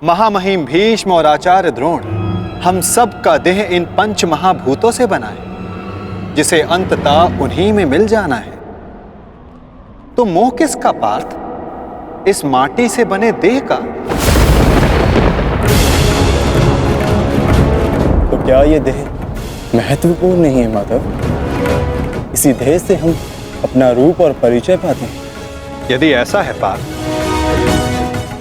महामहिम भीष्म और आचार्य द्रोण, हम सब का देह इन पंच महाभूतों से बना है, जिसे अंततः उन्हीं में मिल जाना है। तो मोह किसका पार्थ, इस माटी से बने देह का? तो क्या ये देह महत्वपूर्ण नहीं है माधव? इसी देह से हम अपना रूप और परिचय पाते हैं। यदि ऐसा है पार्थ,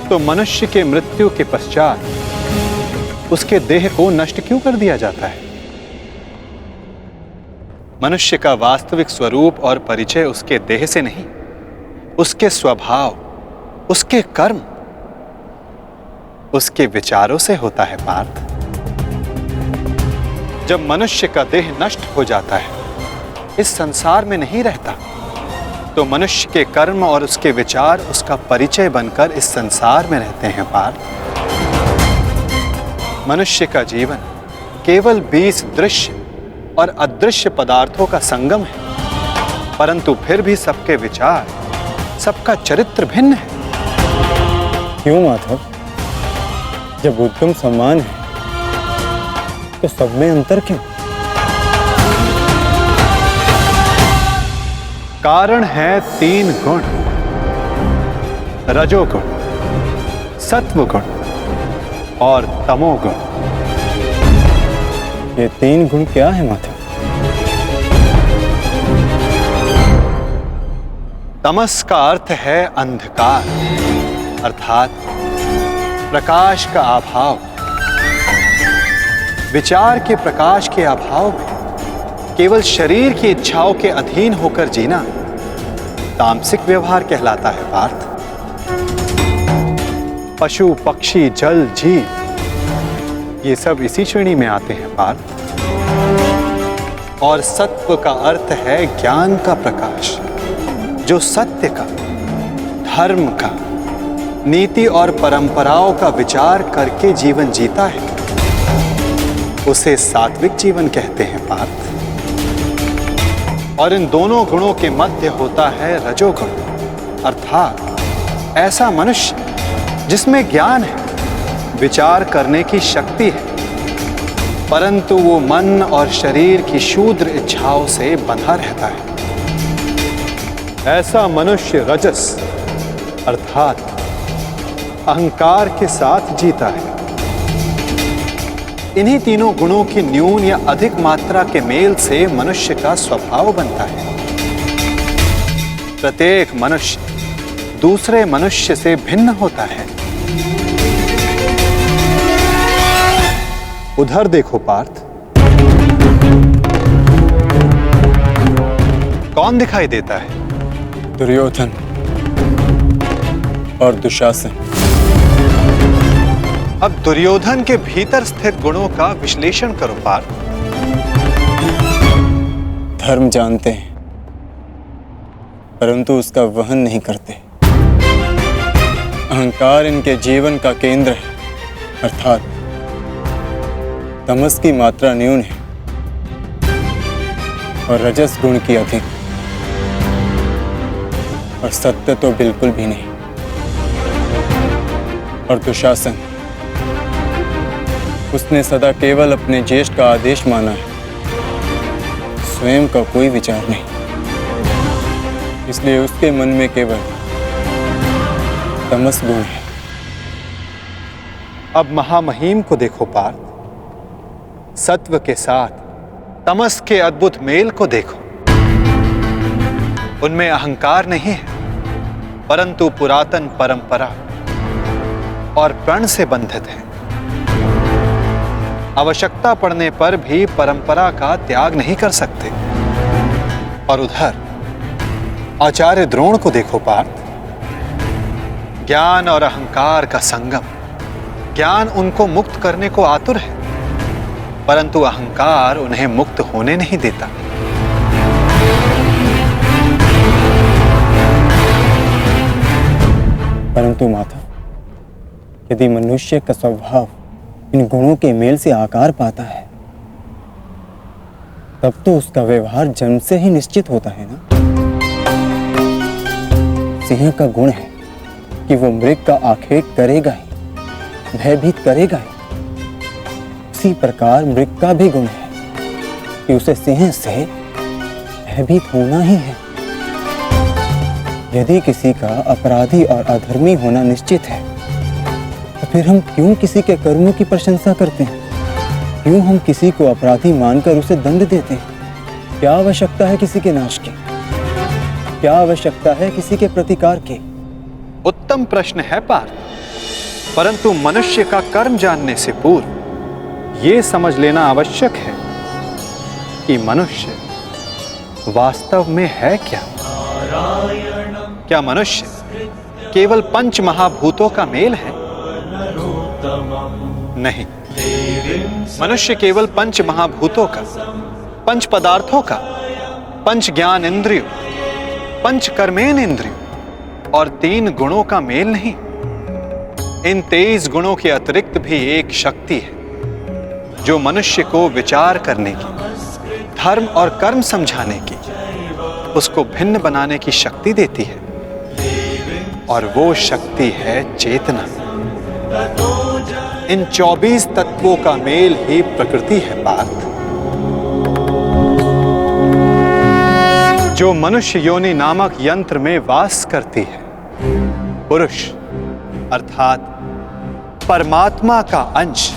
तो मनुष्य के मृत्यु के पश्चात उसके देह को नष्ट क्यों कर दिया जाता है? मनुष्य का वास्तविक स्वरूप और परिचय उसके देह से नहीं, उसके स्वभाव, उसके कर्म, उसके विचारों से होता है पार्थ। जब मनुष्य का देह नष्ट हो जाता है, इस संसार में नहीं रहता, तो मनुष्य के कर्म और उसके विचार उसका परिचय बनकर इस संसार में रहते हैं पार्थ। मनुष्य का जीवन केवल 20 दृश्य और अदृश्य पदार्थों का संगम है, परंतु फिर भी सबके विचार, सबका चरित्र भिन्न है। क्यों माधव? जब उद्गम समान है तो सब में अंतर क्यों? कारण है 3 गुण, रजोगुण, सत्वगुण और तमोगुण। ये 3 गुण क्या है माधव? तमस का अर्थ है अंधकार, अर्थात प्रकाश का अभाव। विचार के प्रकाश के अभाव में केवल शरीर की इच्छाओं के अधीन होकर जीना तामसिक व्यवहार कहलाता है पार्थ। पशु, पक्षी, जल, जीव ये सब इसी श्रेणी में आते हैं पार्थ। और सत्व का अर्थ है ज्ञान का प्रकाश, जो सत्य का, धर्म का, नीति और परंपराओं का विचार करके जीवन जीता है, उसे सात्विक जीवन कहते हैं पार्थ। और इन दोनों गुणों के मध्य होता है रजोगुण, अर्थात ऐसा मनुष्य जिसमें ज्ञान है, विचार करने की शक्ति है, परंतु वो मन और शरीर की क्षुद्र इच्छाओं से बंधा रहता है। ऐसा मनुष्य रजस अर्थात अहंकार के साथ जीता है। इन्हीं तीनों गुणों की न्यून या अधिक मात्रा के मेल से मनुष्य का स्वभाव बनता है। प्रत्येक मनुष्य दूसरे मनुष्य से भिन्न होता है। उधर देखो पार्थ, कौन दिखाई देता है? दुर्योधन और दुशासन। अब दुर्योधन के भीतर स्थित गुणों का विश्लेषण करो पार्थ। धर्म जानते हैं, परंतु उसका वहन नहीं करते। अहंकार इनके जीवन का केंद्र है, अर्थात तमस की मात्रा न्यून है और रजस गुण की अधिक, और सत्य तो बिल्कुल भी नहीं। और दुशासन, उसने सदा केवल अपने ज्येष्ठ का आदेश माना है, स्वयं का कोई विचार नहीं, इसलिए उसके मन में केवल तमस गुण है। अब महामहिम को देखो पार्थ, सत्व के साथ तमस के अद्भुत मेल को देखो। उनमें अहंकार नहीं है, परंतु पुरातन परंपरा और प्रण से बंधित है। आवश्यकता पड़ने पर भी परंपरा का त्याग नहीं कर सकते। और उधर आचार्य द्रोण को देखो पार्थ, ज्ञान और अहंकार का संगम। ज्ञान उनको मुक्त करने को आतुर है, परंतु अहंकार उन्हें मुक्त होने नहीं देता। परंतु माता, यदि मनुष्य का स्वभाव इन गुणों के मेल से आकार पाता है, तब तो उसका व्यवहार जन्म से ही निश्चित होता है ना। सिंह का गुण है कि वो मृग का आखेट करेगा ही, भयभीत करेगा ही। उसी प्रकार मृग का भी गुण है कि उसे सिंह से भयभीत होना ही है। यदि किसी का अपराधी और अधर्मी होना निश्चित है तो फिर हम क्यों किसी के कर्मों की प्रशंसा करते हैं? क्यों हम किसी को अपराधी मानकर उसे दंड देते हैं? क्या आवश्यकता है किसी के नाश की? क्या आवश्यकता है किसी के प्रतिकार की? उत्तम प्रश्न है पार्थ, परंतु मनुष्य का कर्म जानने से पूर्व यह समझ लेना आवश्यक है कि मनुष्य वास्तव में है क्या। क्या मनुष्य केवल पंच महाभूतों का मेल है? नहीं, मनुष्य केवल पंच महाभूतों का, पंच पदार्थों का, पंच ज्ञान इंद्रियों, पंच कर्मेन इंद्रियों और 3 गुणों का मेल नहीं। इन 23 गुणों के अतिरिक्त भी एक शक्ति है जो मनुष्य को विचार करने की, धर्म और कर्म समझाने की, उसको भिन्न बनाने की शक्ति देती है, और वो शक्ति है चेतना। इन 24 तत्वों का मेल ही प्रकृति है पार्थ। जो मनुष्य योनि नामक यंत्र में वास करती है, पुरुष अर्थात परमात्मा का अंश।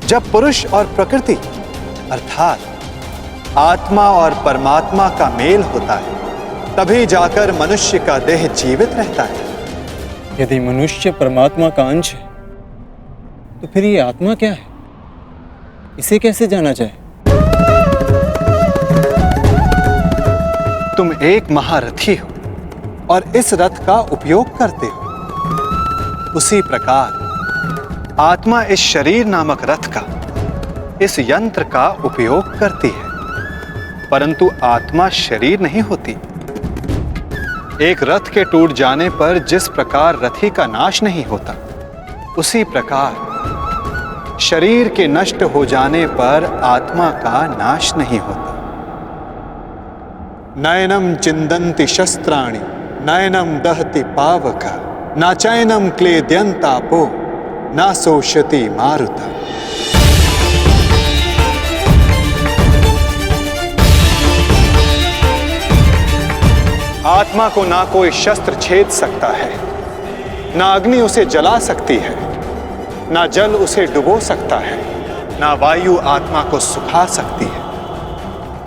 जब पुरुष और प्रकृति अर्थात आत्मा और परमात्मा का मेल होता है, तभी जाकर मनुष्य का देह जीवित रहता है। यदि मनुष्य परमात्मा का अंश है तो फिर ये आत्मा क्या है? इसे कैसे जाना जाए? तुम एक महारथी हो और इस रथ का उपयोग करते हो। उसी प्रकार आत्मा इस शरीर नामक रथ का, इस यंत्र का उपयोग करती है, परंतु आत्मा शरीर नहीं होती। एक रथ के टूट जाने पर जिस प्रकार रथी का नाश नहीं होता, उसी प्रकार शरीर के नष्ट हो जाने पर आत्मा का नाश नहीं होता। नयनम चिंदन्ति शस्त्राणि नयनम दहति पावका न चैनम क्लेद्यन्तापो न शोष्यति मारुता। आत्मा को ना कोई शस्त्र छेद सकता है, ना अग्नि उसे जला सकती है, ना जल उसे डुबो सकता है, ना वायु आत्मा को सुखा सकती है।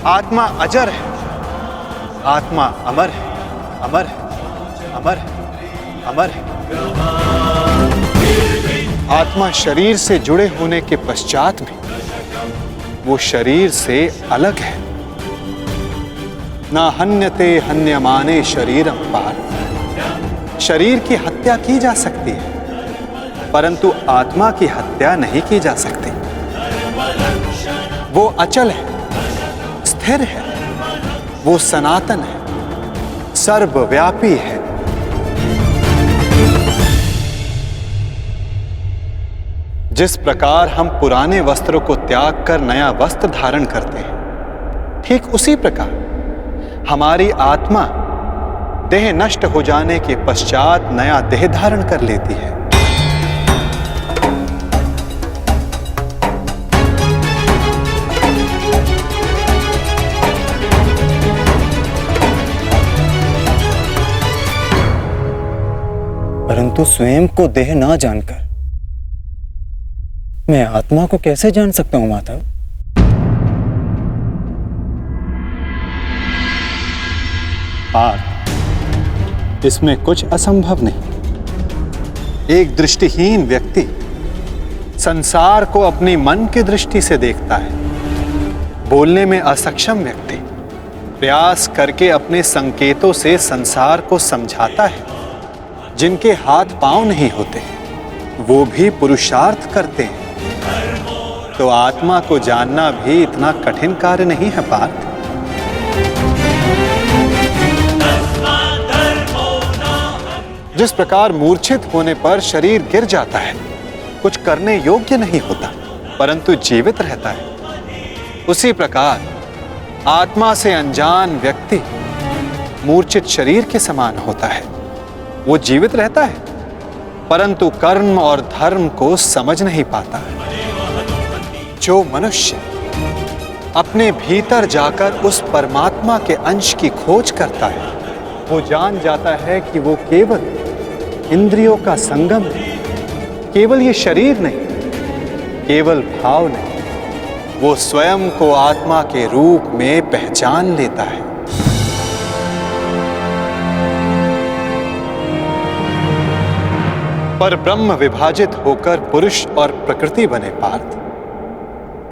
आत्मा अजर है, आत्मा अमर है, अमर है, अमर है, अमर है। आत्मा शरीर से जुड़े होने के पश्चात भी वो शरीर से अलग है। ना हन्यते हन्यमाने शरीरम पार्थ। शरीर की हत्या की जा सकती है, परंतु आत्मा की हत्या नहीं की जा सकती। वो अचल है, स्थिर है, वो सनातन है, सर्वव्यापी है। जिस प्रकार हम पुराने वस्त्रों को त्याग कर नया वस्त्र धारण करते हैं, ठीक उसी प्रकार हमारी आत्मा देह नष्ट हो जाने के पश्चात नया देह धारण कर लेती है। परंतु स्वयं को देह ना जानकर मैं आत्मा को कैसे जान सकता हूं माधव? पार्थ, इसमें कुछ असंभव नहीं। एक दृष्टिहीन व्यक्ति संसार को अपनी मन की दृष्टि से देखता है। बोलने में असक्षम व्यक्ति प्रयास करके अपने संकेतों से संसार को समझाता है। जिनके हाथ पांव नहीं होते वो भी पुरुषार्थ करते हैं। तो आत्मा को जानना भी इतना कठिन कार्य नहीं है पार्थ। जिस प्रकार मूर्छित होने पर शरीर गिर जाता है, कुछ करने योग्य नहीं होता, परंतु जीवित रहता है, उसी प्रकार आत्मा से अनजान व्यक्ति मूर्छित शरीर के समान होता है। वो जीवित रहता है परंतु कर्म और धर्म को समझ नहीं पाता। जो मनुष्य अपने भीतर जाकर उस परमात्मा के अंश की खोज करता है, वो जान जाता है कि वो केवल इंद्रियों का संगम है, केवल ये शरीर नहीं, केवल भाव नहीं, वो स्वयं को आत्मा के रूप में पहचान लेता है। पर ब्रह्म विभाजित होकर पुरुष और प्रकृति बने पार्थ।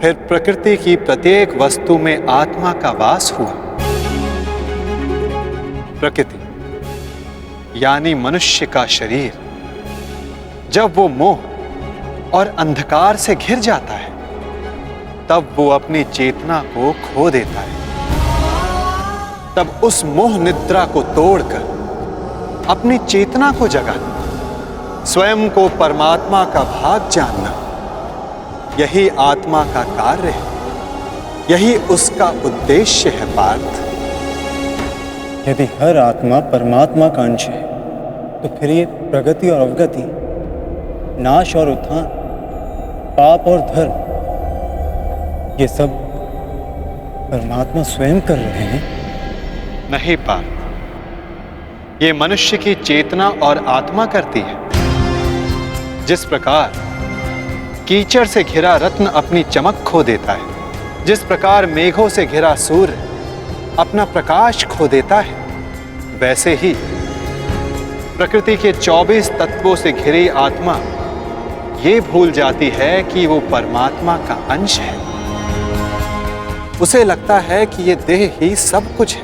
फिर प्रकृति की प्रत्येक वस्तु में आत्मा का वास हुआ। प्रकृति यानी मनुष्य का शरीर जब वो मोह और अंधकार से घिर जाता है, तब वो अपनी चेतना को खो देता है। तब उस मोह निद्रा को तोड़कर अपनी चेतना को जगाना, स्वयं को परमात्मा का भाग जानना, यही आत्मा का कार्य है, यही उसका उद्देश्य है पार्थ। यदि हर आत्मा परमात्मा का अंश है, तो फिर ये प्रगति और अवगति, नाश और उत्थान, पाप और धर्म, ये सब परमात्मा स्वयं कर रहे हैं। नहीं पार्थ, ये मनुष्य की चेतना और आत्मा करती है। जिस प्रकार कीचड़ से घिरा रत्न अपनी चमक खो देता है, जिस प्रकार मेघों से घिरा सूर्य अपना प्रकाश खो देता है, वैसे ही प्रकृति के 24 तत्वों से घिरी आत्मा ये भूल जाती है कि वो परमात्मा का अंश है। उसे लगता है कि ये देह ही सब कुछ है,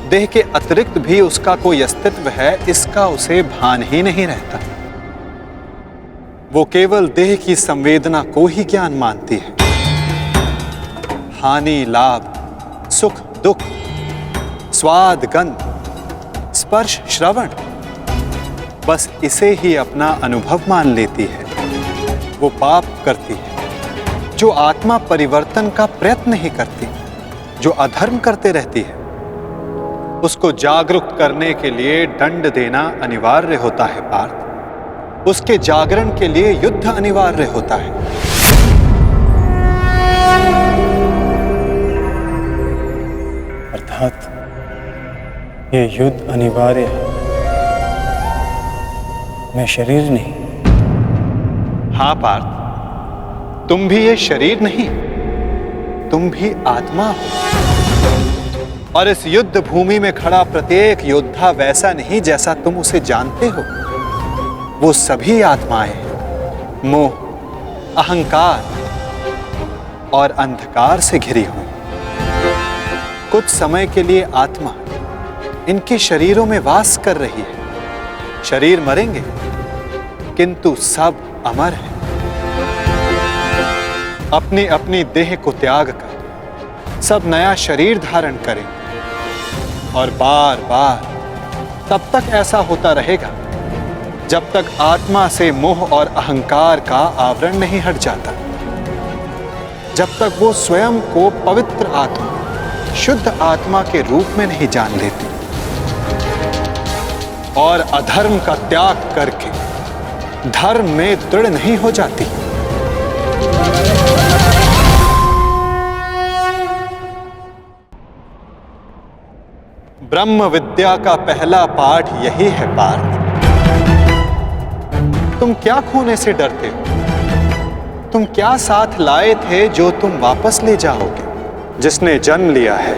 देह के अतिरिक्त भी उसका कोई अस्तित्व है, इसका उसे भान ही नहीं रहता। वो केवल देह की संवेदना को ही ज्ञान मानती है। हानि लाभ, सुख दुख, स्वाद गंध, स्पर्श श्रवण, बस इसे ही अपना अनुभव मान लेती है। वो पाप करती है जो आत्मा परिवर्तन का प्रयत्न नहीं करती, जो अधर्म करते रहती है। उसको जागरूक करने के लिए दंड देना अनिवार्य होता है पार्थ। उसके जागरण के लिए युद्ध अनिवार्य होता है। अर्थात ये युद्ध अनिवार्य है, मैं शरीर नहीं। हाँ पार्थ, तुम भी ये शरीर नहीं, तुम भी आत्मा हो। और इस युद्ध भूमि में खड़ा प्रत्येक योद्धा वैसा नहीं जैसा तुम उसे जानते हो। वो सभी आत्माएं मोह, अहंकार और अंधकार से घिरी हुई। कुछ समय के लिए आत्मा इनके शरीरों में वास कर रही है। शरीर मरेंगे, किंतु सब अमर हैं। अपनी अपनी देह को त्याग कर सब नया शरीर धारण करेंगे और बार बार तब तक ऐसा होता रहेगा जब तक आत्मा से मोह और अहंकार का आवरण नहीं हट जाता, जब तक वो स्वयं को पवित्र आत्मा, शुद्ध आत्मा के रूप में नहीं जान लेती और अधर्म का त्याग करके धर्म में दृढ़ नहीं हो जाती। ब्रह्म विद्या का पहला पाठ यही है पार्थ। तुम क्या खोने से डरते हो? तुम क्या साथ लाए थे जो तुम वापस ले जाओगे? जिसने जन्म लिया है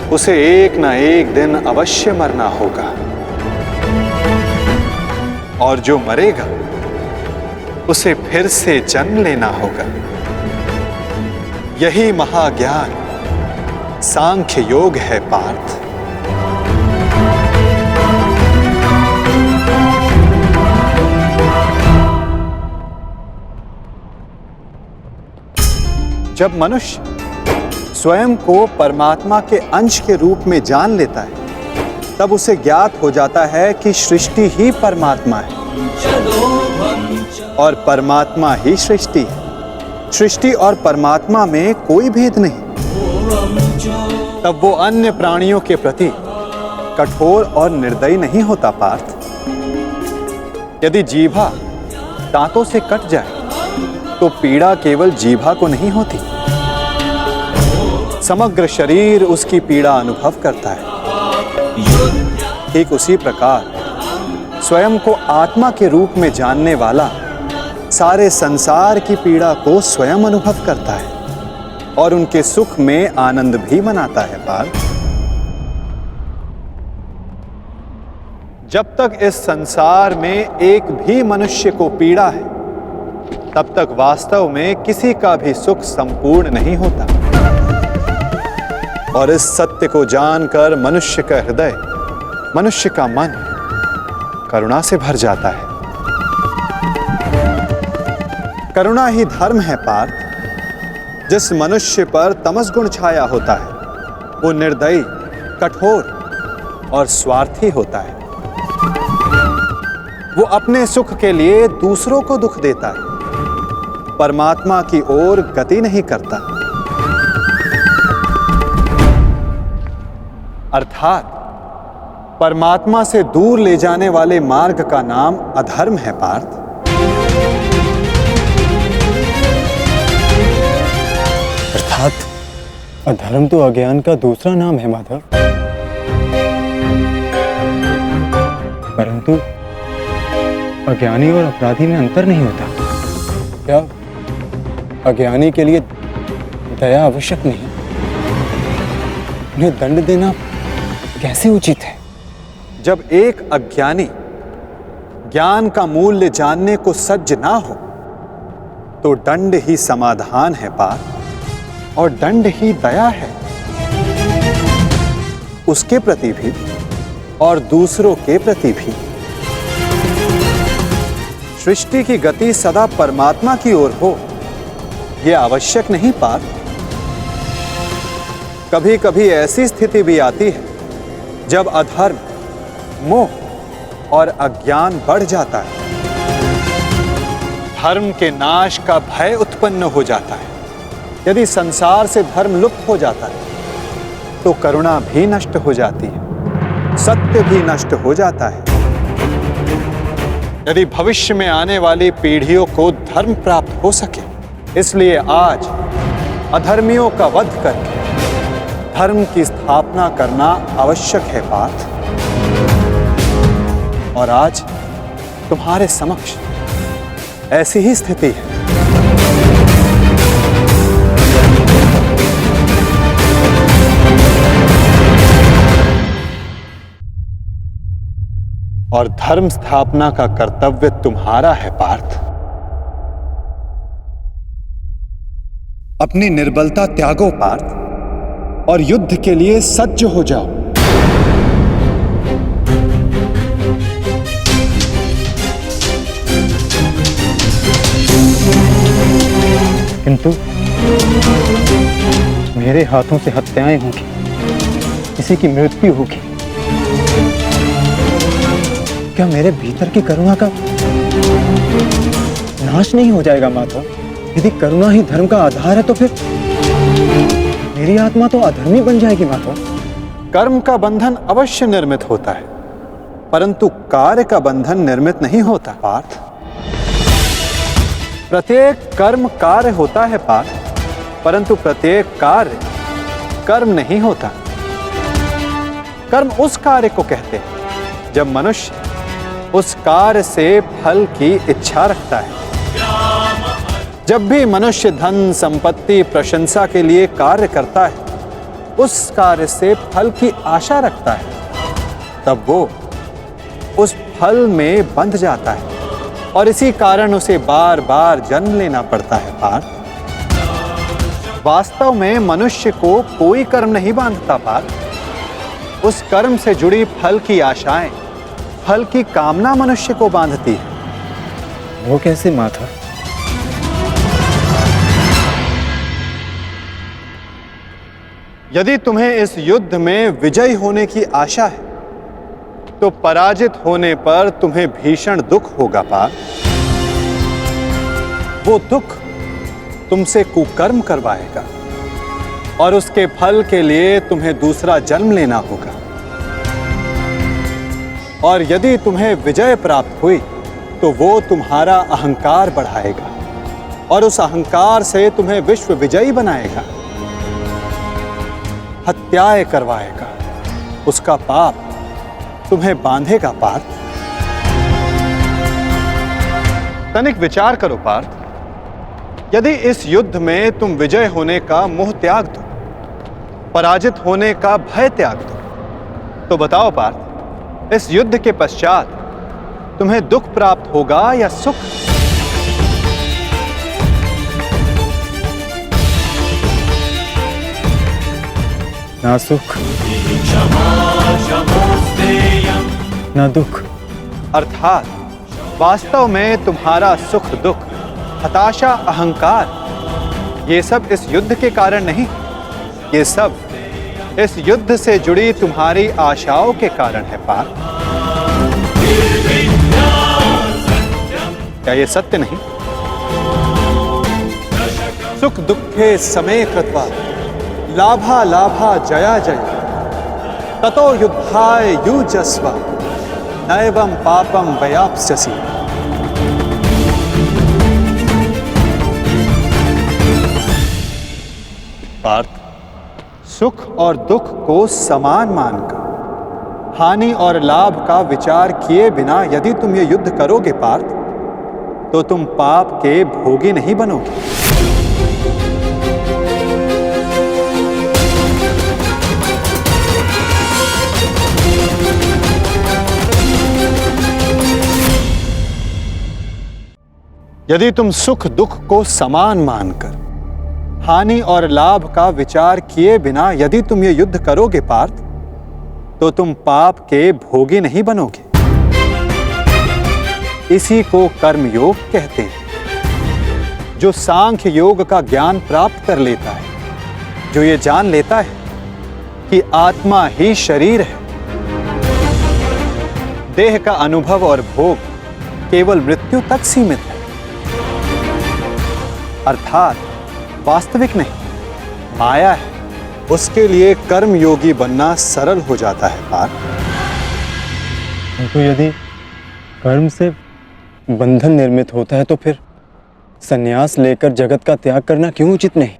उसे एक ना एक दिन अवश्य मरना होगा, और जो मरेगा उसे फिर से जन्म लेना होगा। यही महाज्ञान सांख्य योग है पार्थ। जब मनुष्य स्वयं को परमात्मा के अंश के रूप में जान लेता है, तब उसे ज्ञात हो जाता है कि सृष्टि ही परमात्मा है और परमात्मा ही सृष्टि है। सृष्टि और परमात्मा में कोई भेद नहीं। तब वो अन्य प्राणियों के प्रति कठोर और निर्दयी नहीं होता पार्थ। यदि जीभा दांतों से कट जाए तो पीड़ा केवल जीभा को नहीं होती, समग्र शरीर उसकी पीड़ा अनुभव करता है। ठीक उसी प्रकार स्वयं को आत्मा के रूप में जानने वाला सारे संसार की पीड़ा को स्वयं अनुभव करता है और उनके सुख में आनंद भी मनाता है। पार्थ, जब तक इस संसार में एक भी मनुष्य को पीड़ा है, तब तक वास्तव में किसी का भी सुख संपूर्ण नहीं होता। और इस सत्य को जानकर मनुष्य का हृदय, मनुष्य का मन करुणा से भर जाता है। करुणा ही धर्म है पार्थ। जिस मनुष्य पर तमस गुण छाया होता है वो निर्दयी, कठोर और स्वार्थी होता है। वो अपने सुख के लिए दूसरों को दुख देता है, परमात्मा की ओर गति नहीं करता। अर्थात परमात्मा से दूर ले जाने वाले मार्ग का नाम अधर्म है पार्थ। अर्थात अधर्म तो अज्ञान का दूसरा नाम है माधव। परंतु अज्ञानी और अपराधी में अंतर नहीं होता क्या? अज्ञानी के लिए दया आवश्यक नहीं, उन्हें दंड देना कैसे उचित है? जब एक अज्ञानी ज्ञान का मूल्य जानने को सज्ज ना हो तो दंड ही समाधान है पार्थ, और दंड ही दया है, उसके प्रति भी और दूसरों के प्रति भी। सृष्टि की गति सदा परमात्मा की ओर हो यह आवश्यक नहीं पार्थ। कभी कभी ऐसी स्थिति भी आती है जब अधर्म, मोह और अज्ञान बढ़ जाता है। धर्म के नाश का भय उत्पन्न हो जाता है। यदि संसार से धर्म लुप्त हो जाता है तो करुणा भी नष्ट हो जाती है, सत्य भी नष्ट हो जाता है। यदि भविष्य में आने वाली पीढ़ियों को धर्म प्राप्त हो सके, इसलिए आज अधर्मियों का वध करके धर्म की स्थापना करना आवश्यक है पार्थ। और आज तुम्हारे समक्ष ऐसी ही स्थिति है। और धर्म स्थापना का कर्तव्य तुम्हारा है पार्थ। अपनी निर्बलता त्यागो पार्थ और युद्ध के लिए सज्ज हो जाओ। किंतु मेरे हाथों से हत्याएं होंगी, किसी की मृत्यु होगी, क्या मेरे भीतर की करुणा का नाश नहीं हो जाएगा माधव? यदि करुणा ही धर्म का आधार है तो फिर मेरी आत्मा तो अधर्मी बन जाएगी माधव। कर्म का बंधन अवश्य निर्मित होता है, परंतु कार्य का बंधन निर्मित नहीं होता पार्थ। प्रत्येक कर्म कार्य होता है पार्थ, परंतु प्रत्येक कार्य कर्म नहीं होता। कर्म उस कार्य को कहते हैं जब मनुष्य उस कार्य से फल की इच्छा रखता है। जब भी मनुष्य धन, संपत्ति, प्रशंसा के लिए कार्य करता है, उस कार्य से फल की आशा रखता है, तब वो उस फल में बंध जाता है और इसी कारण उसे बार बार जन्म लेना पड़ता है पार्थ। वास्तव में मनुष्य को कोई कर्म नहीं बांधता पार्थ। उस कर्म से जुड़ी फल की आशाएं, फल की कामना मनुष्य को बांधती है। वो कैसे माधव? यदि तुम्हें इस युद्ध में विजयी होने की आशा है तो पराजित होने पर तुम्हें भीषण दुख होगा पार्थ। वो दुख तुमसे कुकर्म करवाएगा और उसके फल के लिए तुम्हें दूसरा जन्म लेना होगा। और यदि तुम्हें विजय प्राप्त हुई तो वो तुम्हारा अहंकार बढ़ाएगा और उस अहंकार से तुम्हें विश्व विजयी बनाएगा, हत्याएं करवाएगा। उसका पाप तुम्हें बांधेगा पार्थ। तनिक विचार करो पार्थ, यदि इस युद्ध में तुम विजय होने का मोह त्याग दो, पराजित होने का भय त्याग दो, तो बताओ पार्थ, इस युद्ध के पश्चात तुम्हें दुख प्राप्त होगा या सुख? ना सुख ना दुख। अर्थात वास्तव में तुम्हारा सुख दुख, हताशा, अहंकार, ये सब इस युद्ध के कारण नहीं, ये सब इस युद्ध से जुड़ी तुम्हारी आशाओं के कारण है पार्थ। क्या ये सत्य नहीं? सुख दुखे समे कृत्वा लाभा लाभा जया जया ततो युद्धाय युजस्व नैवं पापम वयाप्स्यसि। पार्थ, सुख और दुख को समान मानकर हानि और लाभ का विचार किए बिना यदि तुम ये युद्ध करोगे पार्थ, तो तुम पाप के भोगी नहीं बनोगे। यदि तुम सुख दुख को समान मानकर हानि और लाभ का विचार किए बिना यदि तुम ये युद्ध करोगे पार्थ, तो तुम पाप के भोगी नहीं बनोगे। इसी को कर्म योग कहते हैं। जो सांख्य योग का ज्ञान प्राप्त कर लेता है, जो ये जान लेता है कि आत्मा ही शरीर है, देह का अनुभव और भोग केवल मृत्यु तक सीमित है, अर्थात वास्तविक नहीं, माया है, उसके लिए कर्म योगी बनना सरल हो जाता है पार्थ। तो यदि कर्म से बंधन निर्मित होता है तो फिर संन्यास लेकर जगत का त्याग करना क्यों उचित नहीं?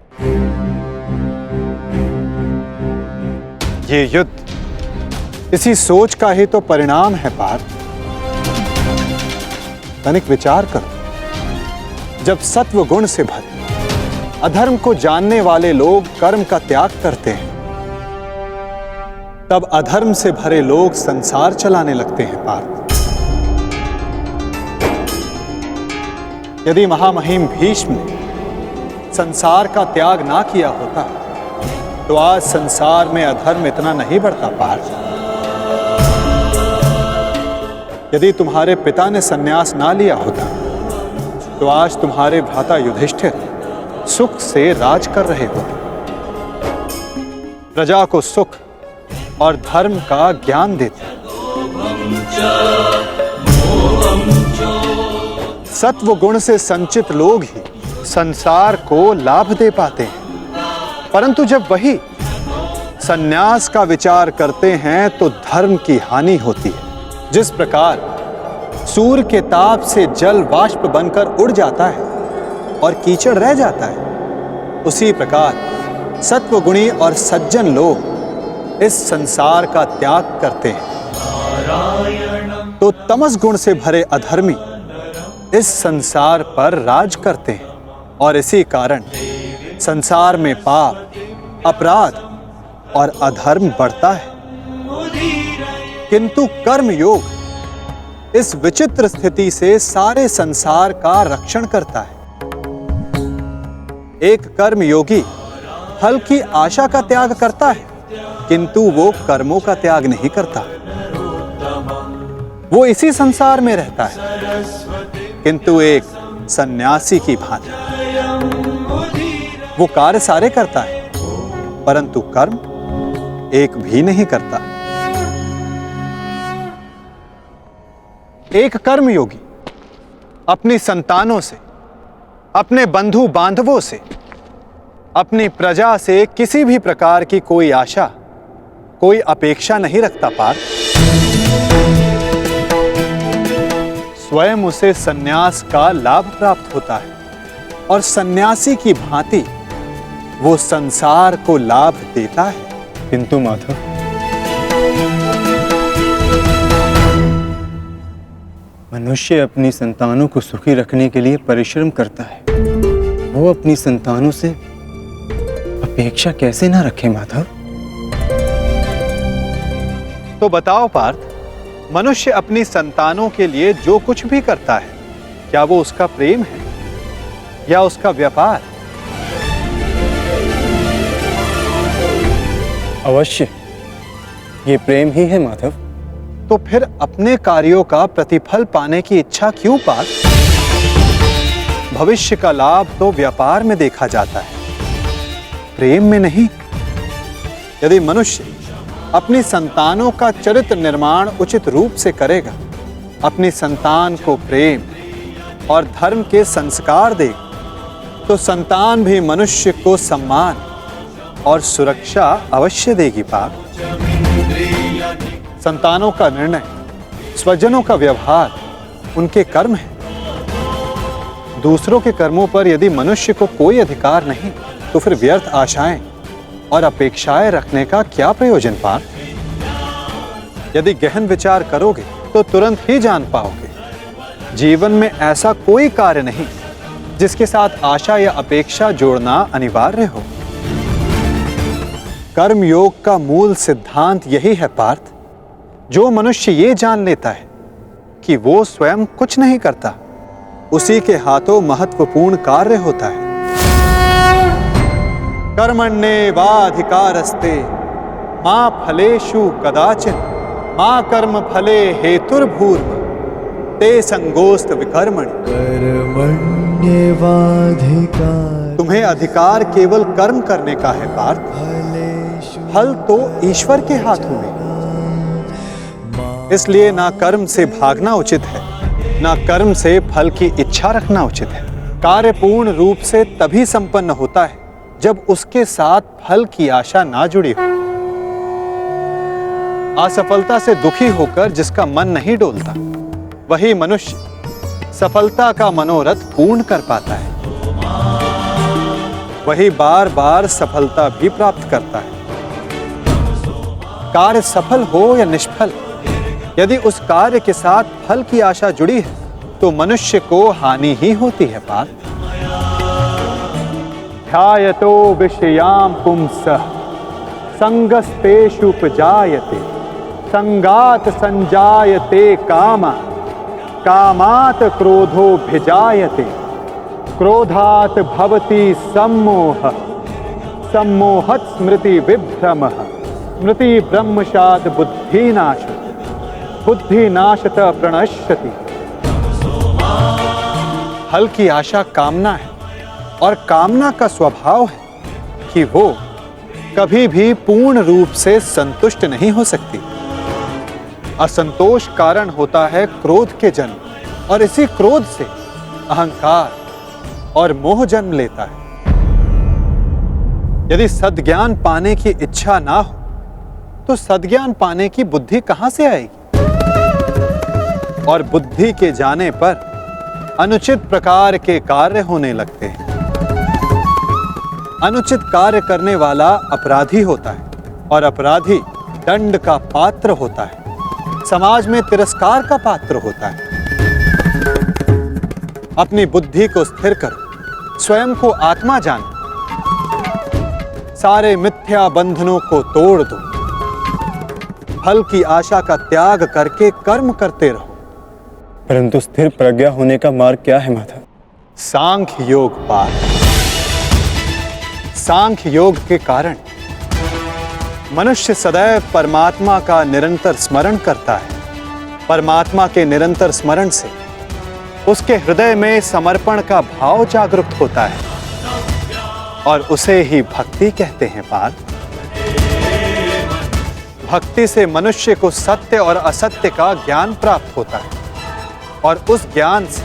ये युद्ध इसी सोच का ही तो परिणाम है पार्थ। तनिक विचार करो, जब सत्व गुण से भरे अधर्म को जानने वाले लोग कर्म का त्याग करते हैं, तब अधर्म से भरे लोग संसार चलाने लगते हैं पार्थ। यदि महामहिम भीष्म ने संसार का त्याग ना किया होता, तो आज संसार में अधर्म इतना नहीं बढ़ता पार्थ। यदि तुम्हारे पिता ने संन्यास ना लिया होता, तो आज तुम्हारे भ्राता युधिष्ठिर सुख से राज कर रहे होते, प्रजा को सुख और धर्म का ज्ञान देते। सत्व गुण से संचित लोग ही संसार को लाभ दे पाते हैं, परंतु जब वही संन्यास का विचार करते हैं तो धर्म की हानि होती है। जिस प्रकार सूर्य के ताप से जल वाष्प बनकर उड़ जाता है और कीचड़ रह जाता है, उसी प्रकार सत्वगुणी और सज्जन लोग इस संसार का त्याग करते हैं, तो तमस गुण से भरे अधर्मी इस संसार पर राज करते हैं, और इसी कारण संसार में पाप, अपराध और अधर्म बढ़ता है। किंतु कर्म योग इस विचित्र स्थिति से सारे संसार का रक्षण करता है। एक कर्म योगी फल की आशा का त्याग करता है, किंतु वो कर्मों का त्याग नहीं करता। वो इसी संसार में रहता है, किंतु एक सन्यासी की भांति वो कार्य सारे करता है, परंतु कर्म एक भी नहीं करता। एक कर्म योगी अपनी संतानों से, अपने बंधु बांधवों से, अपनी प्रजा से किसी भी प्रकार की कोई आशा, कोई अपेक्षा नहीं रखता पार्थ। स्वयं उसे सन्यास का लाभ प्राप्त होता है और सन्यासी की भांति वो संसार को लाभ देता है। किंतु माधव, मनुष्य अपनी संतानों को सुखी रखने के लिए परिश्रम करता है, वो अपनी संतानों से अपेक्षा कैसे ना रखे माधव? तो बताओ पार्थ, मनुष्य अपनी संतानों के लिए जो कुछ भी करता है, क्या वो उसका प्रेम है या उसका व्यापार? अवश्य ये प्रेम ही है माधव। तो फिर अपने कार्यों का प्रतिफल पाने की इच्छा क्यों पार्थ? भविष्य का लाभ तो व्यापार में देखा जाता है, प्रेम में नहीं। यदि मनुष्य अपनी संतानों का चरित्र निर्माण उचित रूप से करेगा, अपनी संतान को प्रेम और धर्म के संस्कार देगा, तो संतान भी मनुष्य को सम्मान और सुरक्षा अवश्य देगी पार्थ। संतानों का निर्णय, स्वजनों का व्यवहार उनके कर्म है। दूसरों के कर्मों पर यदि मनुष्य को कोई अधिकार नहीं, तो फिर व्यर्थ आशाएं और अपेक्षाएं रखने का क्या प्रयोजन पार्थ? यदि गहन विचार करोगे तो तुरंत ही जान पाओगे, जीवन में ऐसा कोई कार्य नहीं जिसके साथ आशा या अपेक्षा जोड़ना अनिवार्य हो। कर्म योग का मूल सिद्धांत यही है पार्थ। जो मनुष्य ये जान लेता है कि वो स्वयं कुछ नहीं करता, उसी के हाथों महत्वपूर्ण कार्य होता है। कर्मण्येवाधिकारस्ते मा फलेषु कदाचिन मा कर्म फले हेतुर्भूर्व ते संगोस्त विकर्मणि। तुम्हें अधिकार केवल कर्म करने का है पार्थ, फल तो ईश्वर के हाथों में। इसलिए ना कर्म से भागना उचित है, ना कर्म से फल की इच्छा रखना उचित है। कार्य पूर्ण रूप से तभी संपन्न होता है जब उसके साथ फल की आशा ना जुड़ी हो। असफलता से दुखी होकर जिसका मन नहीं डोलता, वही मनुष्य सफलता का मनोरथ पूर्ण कर पाता है। वही बार बार सफलता भी प्राप्त करता है। कार्य सफल हो या निष्फल, यदि उस कार्य के साथ फल की आशा जुड़ी है तो मनुष्य को हानि ही होती है पार्थ। ध्यायतो विषयां पुंसः संगस्तेषुपजायते संगात संजायते कामा कामात् क्रोधोऽभिजायते क्रोधात् भवति सम्मोहः सम्मोहात् स्मृति विभ्रमः स्मृति ब्रह्मशात् बुद्धिनाशः बुद्धिनाशत प्रणश्यति। फल की आशा कामना है और कामना का स्वभाव है कि वो कभी भी पूर्ण रूप से संतुष्ट नहीं हो सकती। असंतोष कारण होता है क्रोध के जन्म, और इसी क्रोध से अहंकार और मोह जन्म लेता है। यदि सद्ज्ञान पाने की इच्छा ना हो तो सद्ज्ञान पाने की बुद्धि कहां से आएगी? और बुद्धि के जाने पर अनुचित प्रकार के कार्य होने लगते हैं। अनुचित कार्य करने वाला अपराधी होता है और अपराधी दंड का पात्र होता है, समाज में तिरस्कार का पात्र होता है। अपनी बुद्धि को स्थिर करो, स्वयं को आत्मा जानो, सारे मिथ्या बंधनों को तोड़ दो, फल की आशा का त्याग करके कर्म करते रहो। परंतु स्थिर प्रज्ञा होने का मार्ग क्या है माधव? सांख्य योग पार्थ। सांख्य योग के कारण मनुष्य सदैव परमात्मा का निरंतर स्मरण करता है। परमात्मा के निरंतर स्मरण से उसके हृदय में समर्पण का भाव जागृत होता है और उसे ही भक्ति कहते हैं पार्थ। भक्ति से मनुष्य को सत्य और असत्य का ज्ञान प्राप्त होता है और उस ज्ञान से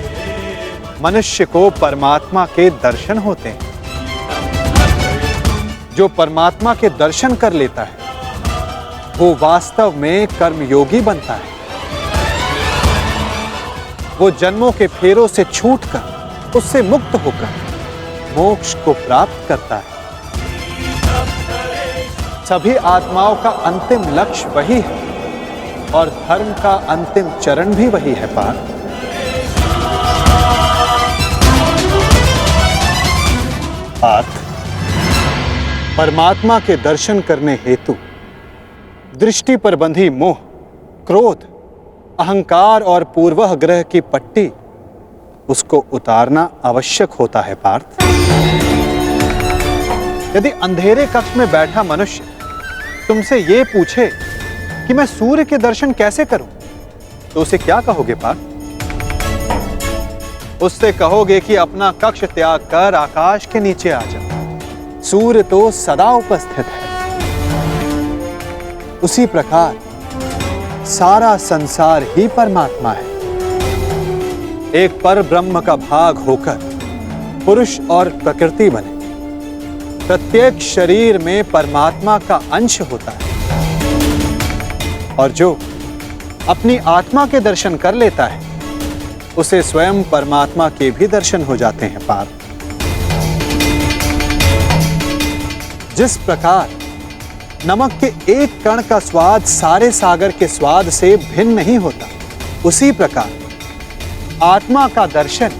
मनुष्य को परमात्मा के दर्शन होते हैं। जो परमात्मा के दर्शन कर लेता है वो वास्तव में कर्मयोगी बनता है। वो जन्मों के फेरों से छूटकर, उससे मुक्त होकर मोक्ष को प्राप्त करता है। सभी आत्माओं का अंतिम लक्ष्य वही है और धर्म का अंतिम चरण भी वही है पार्थ। पार्थ, परमात्मा के दर्शन करने हेतु दृष्टि पर बंधी मोह, क्रोध, अहंकार और पूर्वाग्रह की पट्टी उसको उतारना आवश्यक होता है पार्थ। यदि अंधेरे कक्ष में बैठा मनुष्य तुमसे यह पूछे कि मैं सूर्य के दर्शन कैसे करूं, तो उसे क्या कहोगे पार्थ? उससे कहोगे कि अपना कक्ष त्याग कर आकाश के नीचे आ जा, सूर्य तो सदा उपस्थित है। उसी प्रकार सारा संसार ही परमात्मा है। एक पर ब्रह्म का भाग होकर पुरुष और प्रकृति बने। प्रत्येक शरीर में परमात्मा का अंश होता है और जो अपनी आत्मा के दर्शन कर लेता है उसे स्वयं परमात्मा के भी दर्शन हो जाते हैं पार्थ। जिस प्रकार नमक के एक कण का स्वाद सारे सागर के स्वाद से भिन्न नहीं होता, उसी प्रकार आत्मा का दर्शन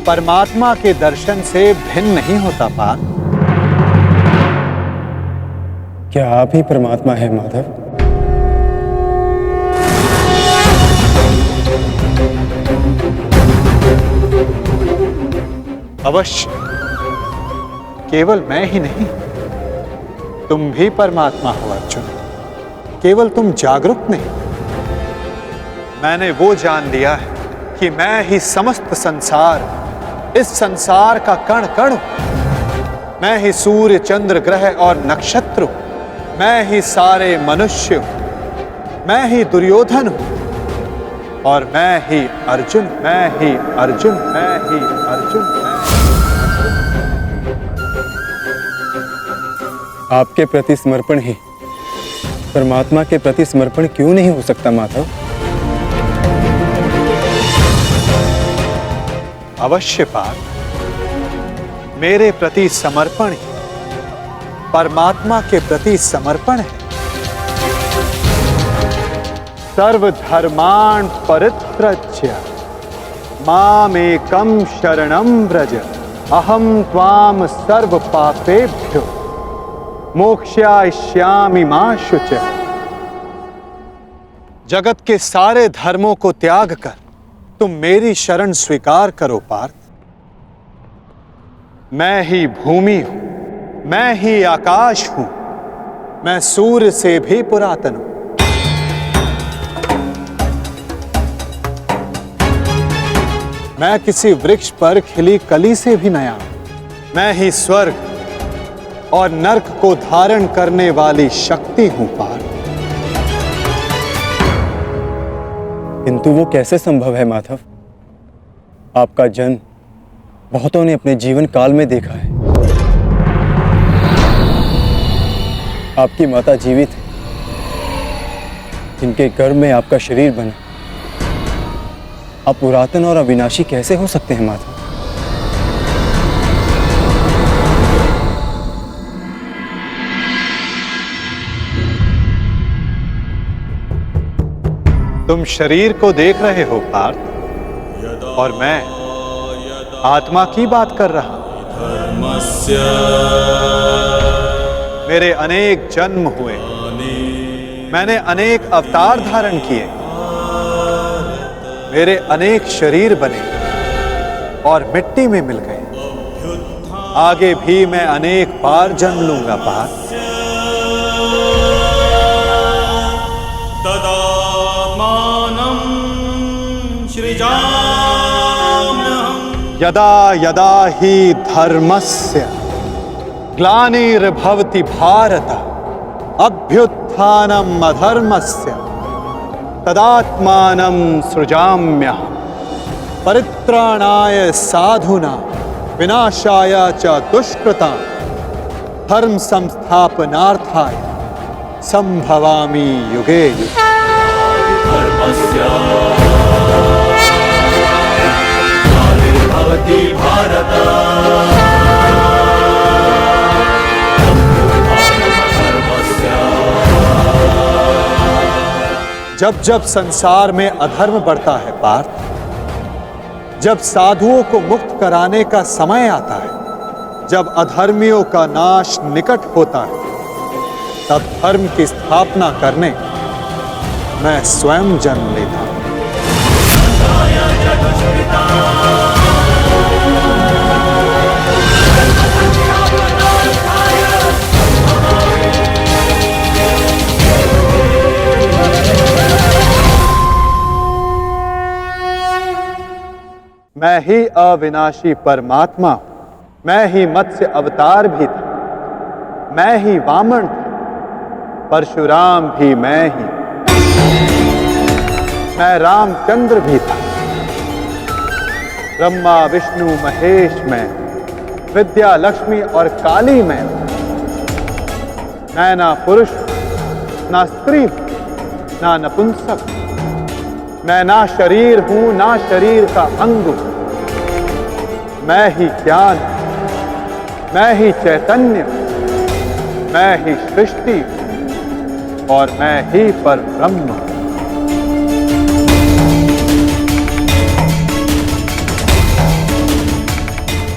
परमात्मा के दर्शन से भिन्न नहीं होता पार्थ। क्या आप ही परमात्मा है माधव? अवश्य, केवल मैं ही नहीं, तुम भी परमात्मा हो अर्जुन। केवल तुम जागरूक नहीं, मैंने वो जान लिया है कि मैं ही समस्त संसार, इस संसार का कण कण हूं। मैं ही सूर्य, चंद्र, ग्रह और नक्षत्र हूं। मैं ही सारे मनुष्य हूं। मैं ही दुर्योधन हूं और मैं ही अर्जुन, मैं ही अर्जुन, मैं ही अर्जुन, मैं। आपके प्रति समर्पण ही परमात्मा के प्रति समर्पण क्यों नहीं हो सकता माधव? अवश्य पार्थ, मेरे प्रति समर्पण ही परमात्मा के प्रति समर्पण है। सर्वधर्मान् परित्यज्य मामेकं शरणं व्रज, अहं त्वां सर्व पापेभ्यो मोक्षयिष्यामि मा शुचः। जगत के सारे धर्मों को त्याग कर तुम मेरी शरण स्वीकार करो पार्थ। मैं ही भूमि हूं, मैं ही आकाश हूं, मैं सूर्य से भी पुरातन हूं। मैं किसी वृक्ष पर खिली कली से भी नया हूं। मैं ही स्वर्ग और नरक को धारण करने वाली शक्ति हूं पार्थ। किंतु वो कैसे संभव है माधव? आपका जन्म बहुतों ने अपने जीवन काल में देखा है। आपकी माता जीवित है, जिनके गर्भ में आपका शरीर बना। आप पुरातन और अविनाशी कैसे हो सकते हैं माधव? तुम शरीर को देख रहे हो पार्थ, और मैं आत्मा की बात कर रहा हूं। मेरे अनेक जन्म हुए, मैंने अनेक अवतार धारण किए, मेरे अनेक शरीर बने और मिट्टी में मिल गए। आगे भी मैं अनेक बार जन्म लूंगा पार्थ। यदा यदा हि धर्मस्य ग्लानिर्भवति भारत, अभ्युत्थानम् अधर्मस्य तदात्मानं सृजाम्यहम्। परित्राणाय साधूनां विनाशाय च दुष्कृतां धर्म संस्थापनार्थाय संभवामि युगे युगे। भवति भारत जब जब संसार में अधर्म बढ़ता है पार्थ, जब साधुओं को मुक्त कराने का समय आता है, जब अधर्मियों का नाश निकट होता है, तब धर्म की स्थापना करने मैं स्वयं जन्म लेता हूं। मैं ही अविनाशी परमात्मा हूं, मैं ही मत्स्य अवतार भी था, मैं ही वामन था, परशुराम भी मैं ही, मैं रामचंद्र भी था, ब्रह्मा विष्णु महेश मैं, विद्या लक्ष्मी और काली मैं ना पुरुष ना स्त्री ना नपुंसक, मैं ना शरीर हूं ना शरीर का अंग हूं, मैं ही ज्ञान, मैं ही चैतन्य, मैं ही सृष्टि और मैं ही परब्रह्म।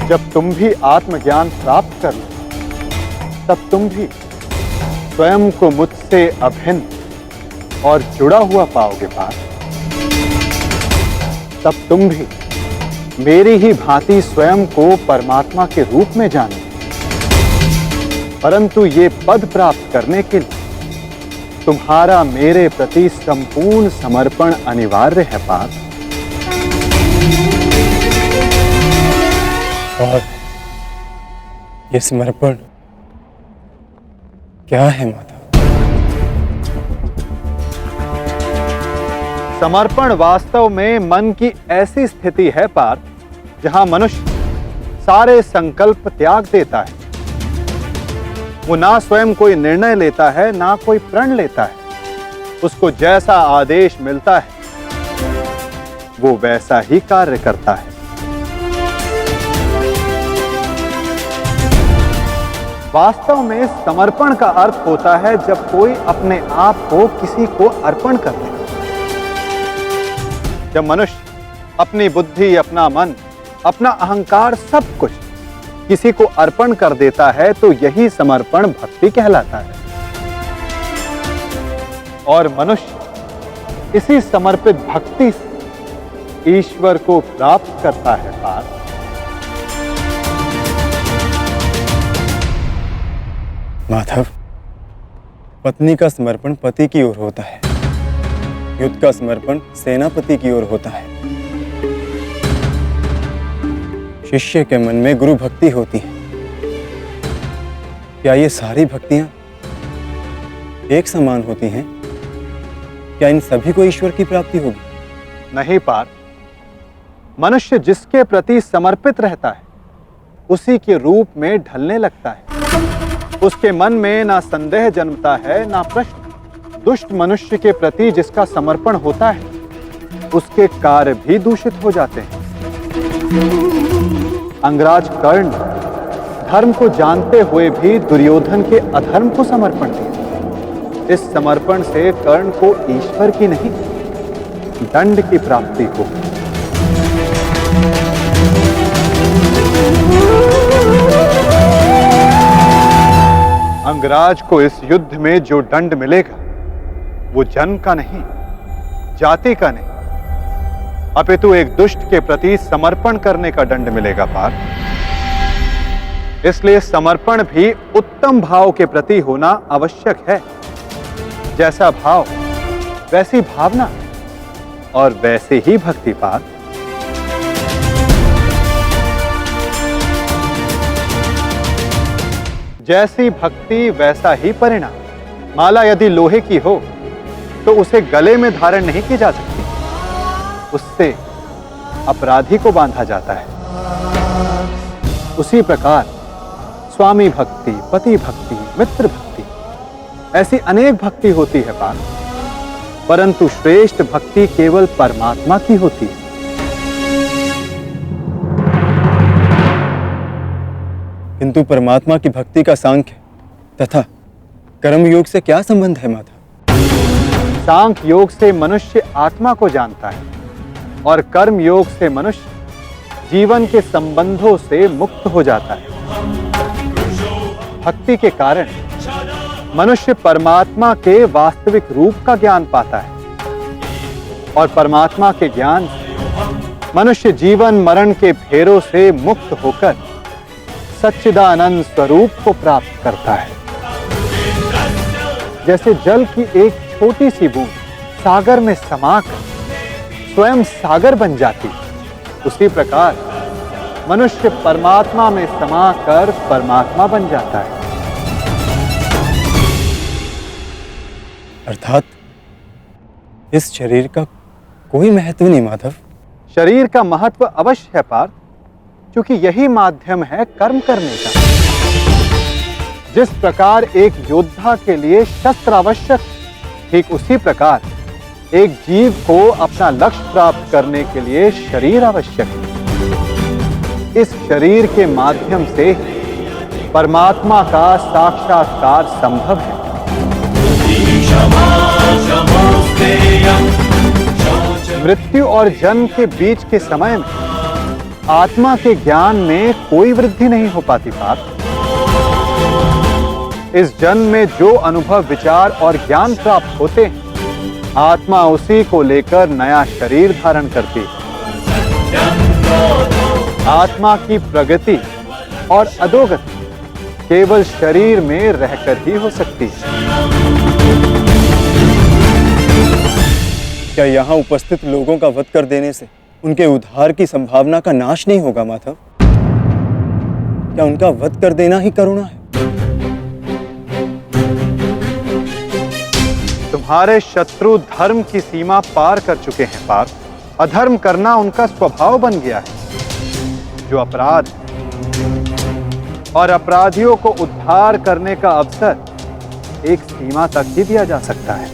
जब तुम भी आत्मज्ञान प्राप्त कर लो, तब तुम भी स्वयं को मुझसे अभिन्न और जुड़ा हुआ पाओगे पार्थ। तब तुम भी मेरी ही भांति स्वयं को परमात्मा के रूप में जानोगे। परंतु ये पद प्राप्त करने के लिए तुम्हारा मेरे प्रति संपूर्ण समर्पण अनिवार्य है पार्थ। और ये समर्पण क्या है माता? समर्पण वास्तव में मन की ऐसी स्थिति है पार्थ, जहां मनुष्य सारे संकल्प त्याग देता है। वो ना स्वयं कोई निर्णय लेता है ना कोई प्रण लेता है। उसको जैसा आदेश मिलता है वो वैसा ही कार्य करता है। वास्तव में समर्पण का अर्थ होता है जब कोई अपने आप को किसी को अर्पण कर दे। जब मनुष्य अपनी बुद्धि, अपना मन, अपना अहंकार, सब कुछ किसी को अर्पण कर देता है तो यही समर्पण भक्ति कहलाता है। और मनुष्य इसी समर्पित भक्ति से ईश्वर को प्राप्त करता है पार्थ। माधव, पत्नी का समर्पण पति की ओर होता है, युद्ध का समर्पण सेनापति की ओर होता है। शिष्य के मन में गुरु भक्ति होती है। क्या ये सारी भक्तियां एक समान होती हैं? क्या इन सभी को ईश्वर की प्राप्ति होगी? नहीं पार्थ, मनुष्य जिसके प्रति समर्पित रहता है उसी के रूप में ढलने लगता है। उसके मन में ना संदेह जन्मता है ना प्रश्न। दुष्ट मनुष्य के प्रति जिसका समर्पण होता है उसके कार्य भी दूषित हो जाते हैं। अंगराज कर्ण धर्म को जानते हुए भी दुर्योधन के अधर्म को समर्पण दिया। इस समर्पण से कर्ण को ईश्वर की नहीं दंड की प्राप्ति हो। अंगराज को इस युद्ध में जो दंड मिलेगा वो जन्म का नहीं, जाति का नहीं, अपितु एक दुष्ट के प्रति समर्पण करने का दंड मिलेगा पार्थ। इसलिए समर्पण भी उत्तम भाव के प्रति होना आवश्यक है। जैसा भाव वैसी भावना और वैसे ही भक्ति पार्थ। जैसी भक्ति वैसा ही परिणाम। माला यदि लोहे की हो तो उसे गले में धारण नहीं की जा सकती, उससे अपराधी को बांधा जाता है। उसी प्रकार स्वामी भक्ति, पति भक्ति, मित्र भक्ति, ऐसी अनेक भक्ति होती है पार्थ, परंतु श्रेष्ठ भक्ति केवल परमात्मा की होती है। किंतु परमात्मा की भक्ति का सांख्य तथा कर्म योग से क्या संबंध है माधव? सांख्य योग से मनुष्य आत्मा को जानता है और कर्म योग से मनुष्य जीवन के संबंधों से मुक्त हो जाता है। भक्ति के कारण मनुष्य परमात्मा के वास्तविक रूप का ज्ञान पाता है और परमात्मा के ज्ञान से मनुष्य जीवन मरण के फेरों से मुक्त होकर सच्चिदानंद स्वरूप को प्राप्त करता है। जैसे जल की एक छोटी सी बूंद सागर में समाकर स्वयं सागर बन जाती, उसी प्रकार मनुष्य परमात्मा में समाकर परमात्मा बन जाता है। अर्थात इस शरीर का कोई महत्व नहीं माधव। शरीर का महत्व अवश्य है पार्थ, क्योंकि यही माध्यम है कर्म करने का। जिस प्रकार एक योद्धा के लिए शस्त्र आवश्यक, ठीक उसी प्रकार एक जीव को अपना लक्ष्य प्राप्त करने के लिए शरीर आवश्यक है। इस शरीर के माध्यम से परमात्मा का साक्षात्कार संभव है। मृत्यु और जन्म के बीच के समय में आत्मा के ज्ञान में कोई वृद्धि नहीं हो पाती पार्थ। इस जन्म में जो अनुभव, विचार और ज्ञान प्राप्त होते हैं, आत्मा उसी को लेकर नया शरीर धारण करती है। आत्मा की प्रगति और अधोगति केवल शरीर में रहकर ही हो सकती है। क्या यहाँ उपस्थित लोगों का वध कर देने से उनके उद्धार की संभावना का नाश नहीं होगा माधव? क्या उनका वध कर देना ही करुणा है? तुम्हारे शत्रु धर्म की सीमा पार कर चुके हैं पार्थ। अधर्म करना उनका स्वभाव बन गया है। जो अपराध और अपराधियों को उद्धार करने का अवसर एक सीमा तक ही दिया जा सकता है।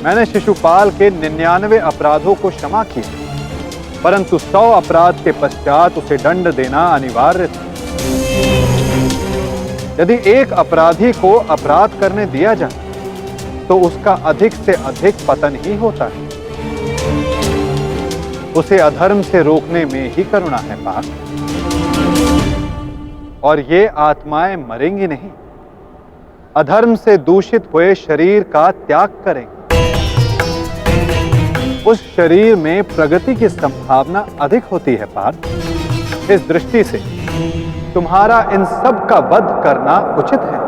मैंने शिशुपाल के 99 अपराधों को क्षमा किया, परंतु 100 अपराध के पश्चात उसे दंड देना अनिवार्य था। यदि एक अपराधी को अपराध करने दिया जाए तो उसका अधिक से अधिक पतन ही होता है। उसे अधर्म से रोकने में ही करुणा है पार्थ। और ये आत्माएं मरेंगी नहीं, अधर्म से दूषित हुए शरीर का त्याग करेंगे। उस शरीर में प्रगति की संभावना अधिक होती है पार्थ। इस दृष्टि से तुम्हारा इन सब का वध करना उचित है।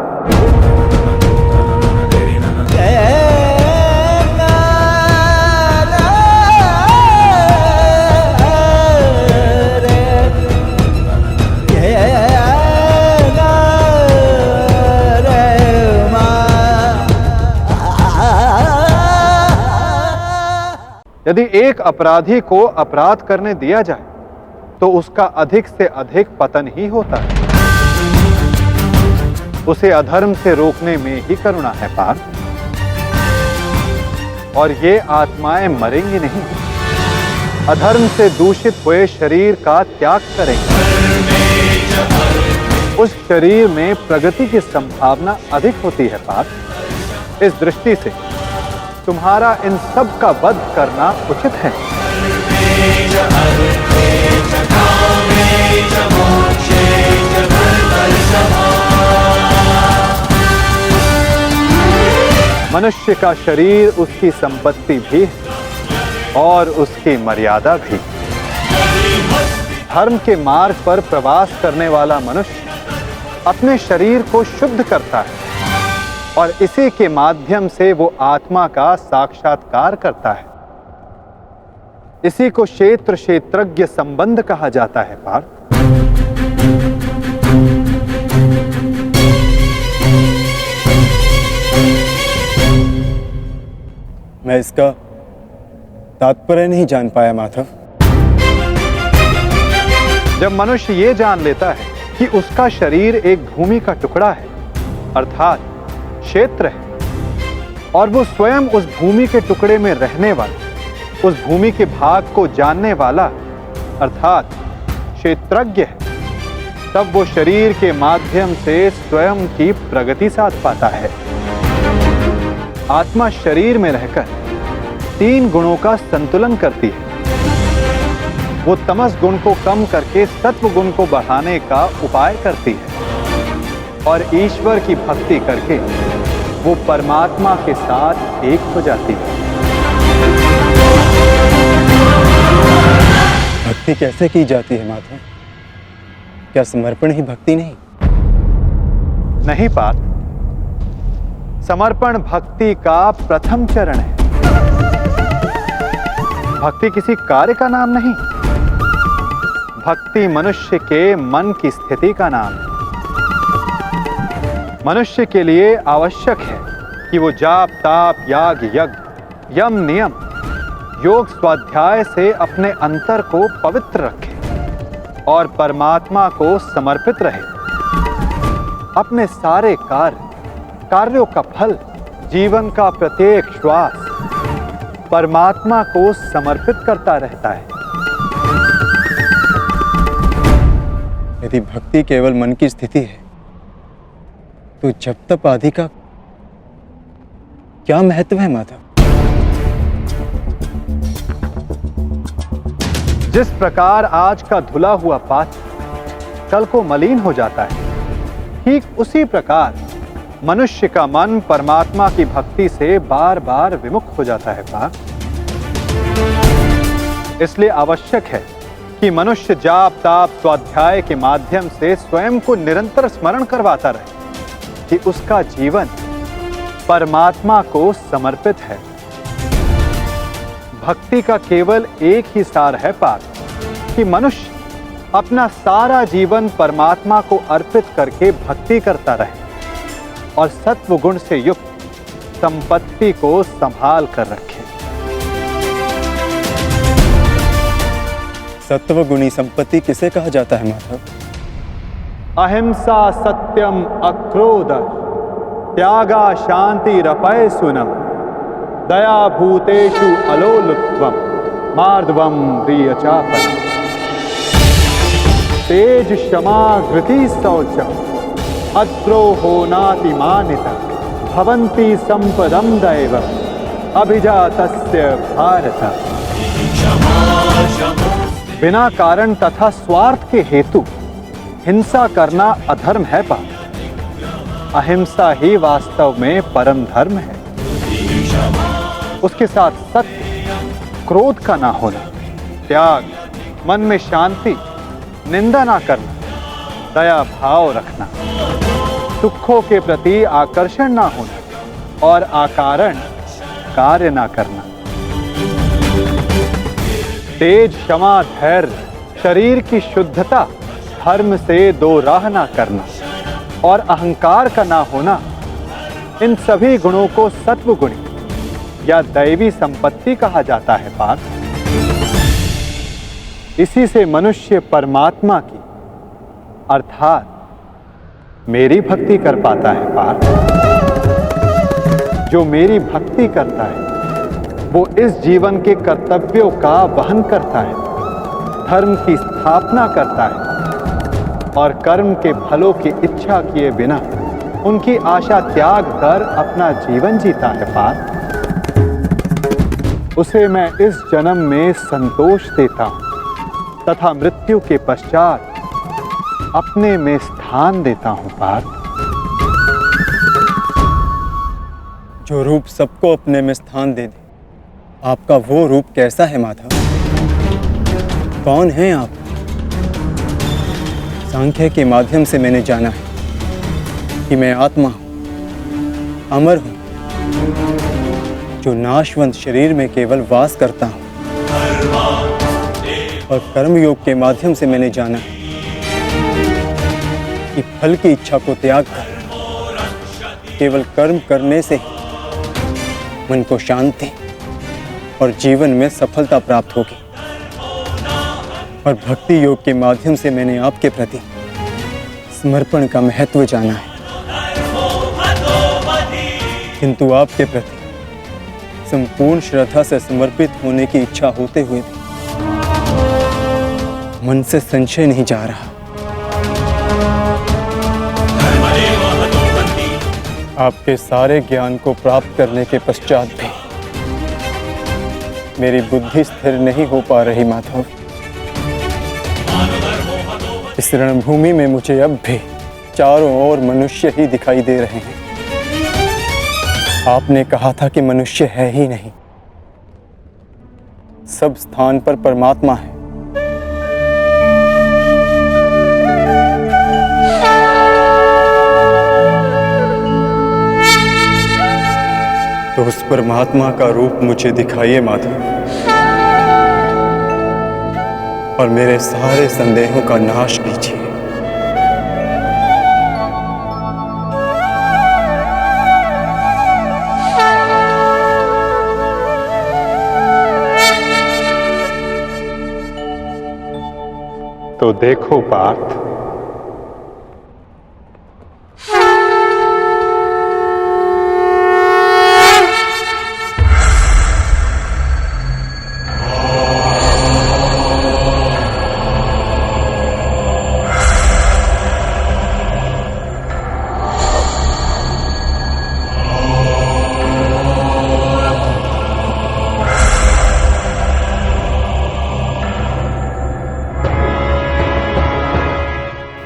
यदि एक अपराधी को अपराध करने दिया जाए तो उसका अधिक से अधिक पतन ही होता है। उसे अधर्म से रोकने में ही करुणा है पार्थ। और ये आत्माएं मरेंगी नहीं, अधर्म से दूषित हुए शरीर का त्याग करेंगे। उस शरीर में प्रगति की संभावना अधिक होती है पार्थ। इस दृष्टि से तुम्हारा इन सब का वध करना उचित है। मनुष्य का शरीर उसकी संपत्ति भी है और उसकी मर्यादा भी। धर्म के मार्ग पर प्रवास करने वाला मनुष्य अपने शरीर को शुद्ध करता है और इसी के माध्यम से वो आत्मा का साक्षात्कार करता है। इसी को क्षेत्र क्षेत्रज्ञ संबंध कहा जाता है पार्थ। मैं इसका तात्पर्य नहीं जान पाया माधव। जब मनुष्य ये जान लेता है कि उसका शरीर एक भूमि का टुकड़ा है, अर्थात क्षेत्र है, और वो स्वयं उस भूमि के टुकड़े में रहने वाला, उस भूमि के भाग को जानने वाला अर्थात क्षेत्रज्ञ है, तब वो शरीर के माध्यम से स्वयं की प्रगति साध पाता है। आत्मा शरीर में रहकर 3 गुणों का संतुलन करती है। वो तमस गुण को कम करके सत्व गुण को बढ़ाने का उपाय करती है और ईश्वर की भक्ति करके वो परमात्मा के साथ एक हो जाती है। भक्ति कैसे की जाती है माधव? क्या समर्पण ही भक्ति नहीं? नहीं पार्थ, समर्पण भक्ति का प्रथम चरण है। भक्ति किसी कार्य का नाम नहीं, भक्ति मनुष्य के मन की स्थिति का नाम है। मनुष्य के लिए आवश्यक है कि वो जाप ताप याग यज्ञ यम नियम योग स्वाध्याय से अपने अंतर को पवित्र रखे और परमात्मा को समर्पित रहे। अपने सारे कार्यों का फल, जीवन का प्रत्येक श्वास परमात्मा को समर्पित करता रहता है। यदि भक्ति केवल मन की स्थिति है तो जप तप आदि का क्या महत्व है माधव? जिस प्रकार आज का धुला हुआ पात्र कल को मलिन हो जाता है, ठीक उसी प्रकार मनुष्य का मन परमात्मा की भक्ति से बार बार विमुख हो जाता है पार्थ। इसलिए आवश्यक है कि मनुष्य जाप ताप स्वाध्याय के माध्यम से स्वयं को निरंतर स्मरण करवाता रहे कि उसका जीवन परमात्मा को समर्पित है। भक्ति का केवल एक ही सार है पार्थ कि मनुष्य अपना सारा जीवन परमात्मा को अर्पित करके भक्ति करता रहे और सत्व गुण से युक्त संपत्ति को संभाल कर रखे। सत्व गुणी संपत्ति किसे कहा जाता है माधव? अहिंसा सत्यम अक्रोध त्यागा शांति रपय सुनम दया भूतेषु अलोलुत्वम मार्दवम प्रिय चापन तेज क्षमा धृति शौचम अद्रोहो नातिमानिता भवन्ति संपदम दैव अभिजातस्य भारत। बिना कारण तथा स्वार्थ के हेतु हिंसा करना अधर्म है पार्थ। अहिंसा ही वास्तव में परम धर्म है। उसके साथ सत्य, क्रोध का ना होना, त्याग, मन में शांति, निंदा ना करना, दया भाव रखना, सुखों के प्रति आकर्षण ना होना और अकारण कार्य ना करना। तेज क्षमा धैर्य, शरीर की शुद्धता, धर्म से दो राह ना करना और अहंकार का ना होना, इन सभी गुणों को सत्व गुणी या दैवी संपत्ति कहा जाता है पार्थ। इसी से मनुष्य परमात्मा की अर्थात मेरी भक्ति कर पाता है पार्थ। जो मेरी भक्ति करता है वो इस जीवन के कर्तव्यों का वहन करता है, धर्म की स्थापना करता है और कर्म के फलों की इच्छा किए बिना उनकी आशा त्याग कर अपना जीवन जीता है पार्थ। उसे मैं इस जन्म में संतोष देता हूं तथा मृत्यु के पश्चात अपने में स्थान देता हूं पार्थ। जो रूप सबको अपने में स्थान दे दे, आपका वो रूप कैसा है माधव? कौन है आप? सांख्य के माध्यम से मैंने जाना है कि मैं आत्मा हूं, अमर हूं, जो नाशवंत शरीर में केवल वास करता हूं। और कर्मयोग के माध्यम से मैंने जाना है कि फल की इच्छा को त्याग कर केवल कर्म करने से ही मन को शांति और जीवन में सफलता प्राप्त होगी। और भक्ति योग के माध्यम से मैंने आपके प्रति समर्पण का महत्व जाना है। किंतु आपके प्रति संपूर्ण श्रद्धा से समर्पित होने की इच्छा होते हुए भी मन से संशय नहीं जा रहा। आपके सारे ज्ञान को प्राप्त करने के पश्चात भी मेरी बुद्धि स्थिर नहीं हो पा रही माधव। इस रणभूमि में मुझे अब भी चारों ओर मनुष्य ही दिखाई दे रहे हैं। आपने कहा था कि मनुष्य है ही नहीं, सब स्थान पर परमात्मा है। तो उस परमात्मा का रूप मुझे दिखाइए माधव, और मेरे सारे संदेहों का नाश कीजिए। तो देखो पार्थ,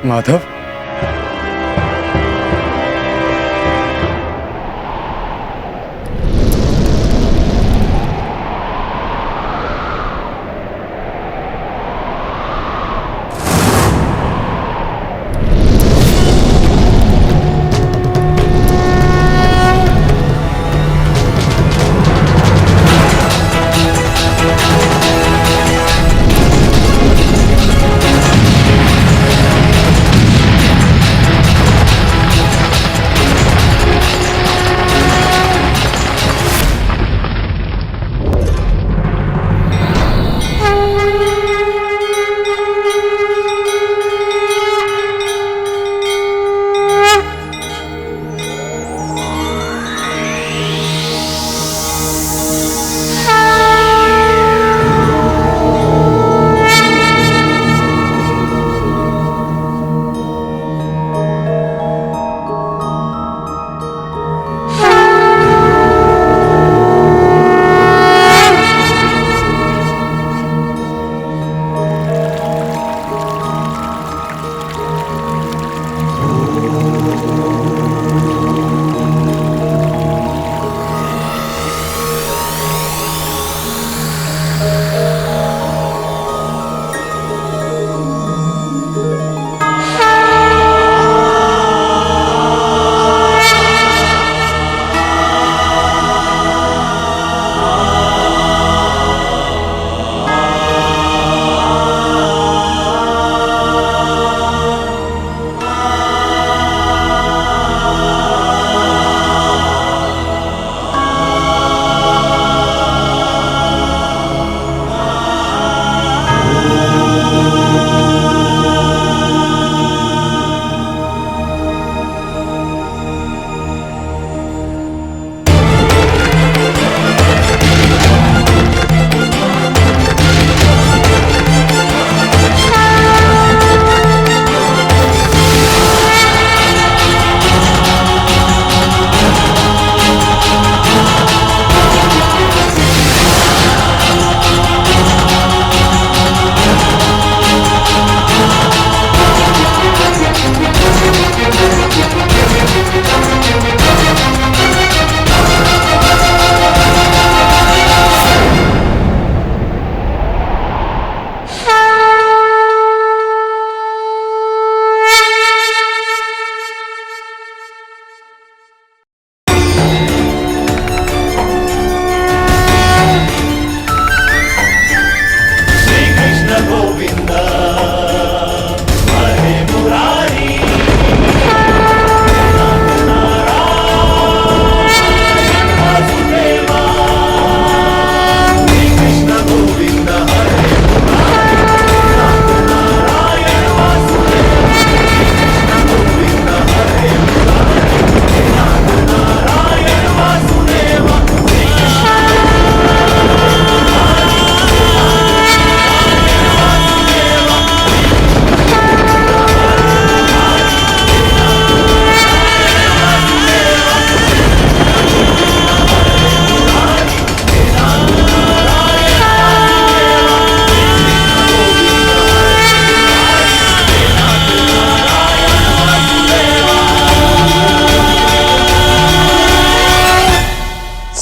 माधव,